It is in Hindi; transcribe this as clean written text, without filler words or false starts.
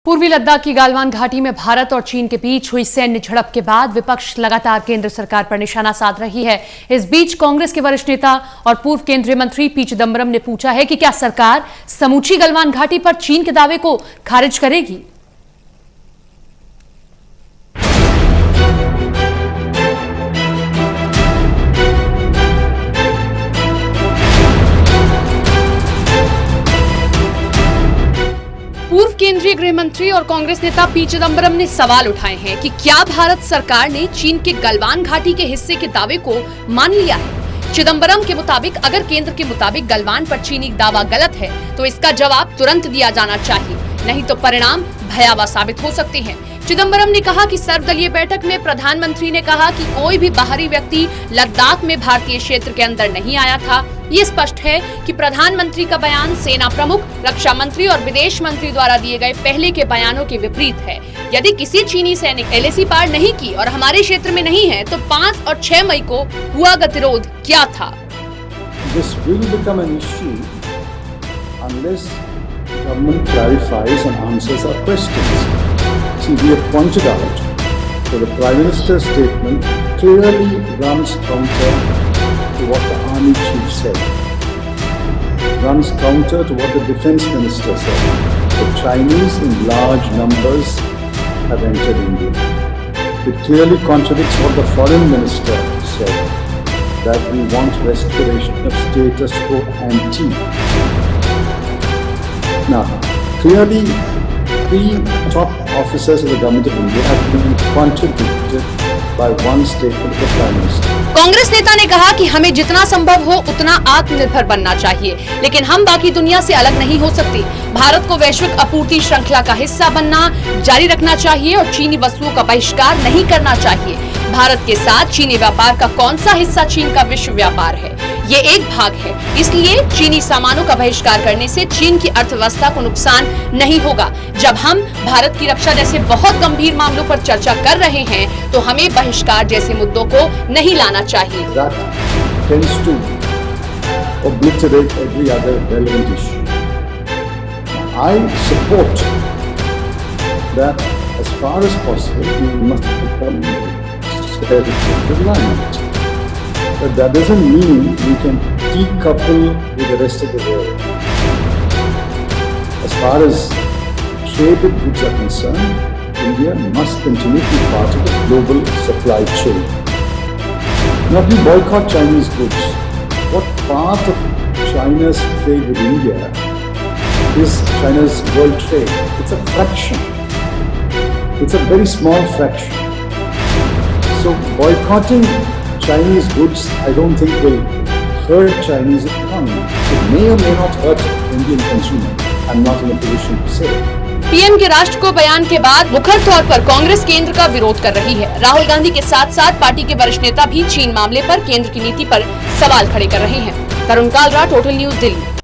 पूर्वी लद्दाख की गालवान घाटी में भारत और चीन के बीच हुई सैन्य झड़प के बाद विपक्ष लगातार केंद्र सरकार पर निशाना साध रही है। इस बीच कांग्रेस के वरिष्ठ नेता और पूर्व केंद्रीय मंत्री पी चिदंबरम ने पूछा है कि क्या सरकार समूची गलवान घाटी पर चीन के दावे को खारिज करेगी। पूर्व केंद्रीय गृह मंत्री और कांग्रेस नेता पी चिदंबरम ने सवाल उठाए हैं कि क्या भारत सरकार ने चीन के गलवान घाटी के हिस्से के दावे को मान लिया है। चिदंबरम के मुताबिक अगर केंद्र के मुताबिक गलवान पर चीनी दावा गलत है तो इसका जवाब तुरंत दिया जाना चाहिए, नहीं तो परिणाम भयावह साबित हो सकते हैं। चिदंबरम ने कहा कि सर्वदलीय बैठक में प्रधानमंत्री ने कहा कि कोई भी बाहरी व्यक्ति लद्दाख में भारतीय क्षेत्र के अंदर नहीं आया था। ये स्पष्ट है कि प्रधानमंत्री का बयान सेना प्रमुख, रक्षा मंत्री और विदेश मंत्री द्वारा दिए गए पहले के बयानों के विपरीत है। यदि किसी चीनी सैनिक एलएसी पार नहीं की और हमारे क्षेत्र में नहीं है तो 5 और 6 मई को हुआ गतिरोध क्या था। This will become an issue unless the government clarifies and answers our questions. See, we have pointed out that the Prime Minister's statement clearly runs counter to what the Army Chief said, runs counter to what the Defence Minister said. The Chinese in large numbers have entered India. It clearly contradicts what the Foreign Minister said, that we want restoration of status quo ante. Now, clearly, 3 top officers of the government of India have been contradicted by one statement of the Prime Minister. Congress नेता ने कहा कि हमें जितना संभव हो उतना आत्मनिर्भर बनना चाहिए, लेकिन हम बाकी दुनिया से अलग नहीं हो सकते। भारत को वैश्विक आपूर्ति श्रृंखला का हिस्सा बनना जारी रखना चाहिए और चीनी वस्तुओं का बहिष्कार नहीं करना चाहिए। भारत के साथ चीनी व्यापार का कौन सा हिस्सा चीन का विश्व व्यापार है? ये एक भाग है, इसलिए चीनी सामानों का बहिष्कार करने से चीन की अर्थव्यवस्था को नुकसान नहीं होगा। जब हम भारत की रक्षा जैसे बहुत गंभीर मामलों पर चर्चा कर रहे हैं तो हमें बहिष्कार जैसे मुद्दों को नहीं लाना चाहिए। That tends to obliterate every other relevant issue. I support that as far as possible we must become aligned. But that doesn't mean we can decouple with the rest of the world. As far as traded goods are concerned, India must continue to be part of the global supply chain. Now, if we boycott Chinese goods, what part of China's trade with India is China's world trade? It's a fraction. It's a very small fraction. So boycotting Chinese goods, I don't think will hurt Chinese economy. It may or may not hurt Indian consumer. I'm not in a position to say. PM के राष्ट्र को बयान के बाद मुखर तौर पर कांग्रेस केंद्र का विरोध कर रही है। राहुल गांधी के साथ साथ पार्टी के वरिष्ठ नेता भी चीन मामले पर केंद्र की नीति पर सवाल खड़े कर रहे हैं। तरुण कालरा, टोटल न्यूज, दिल्ली।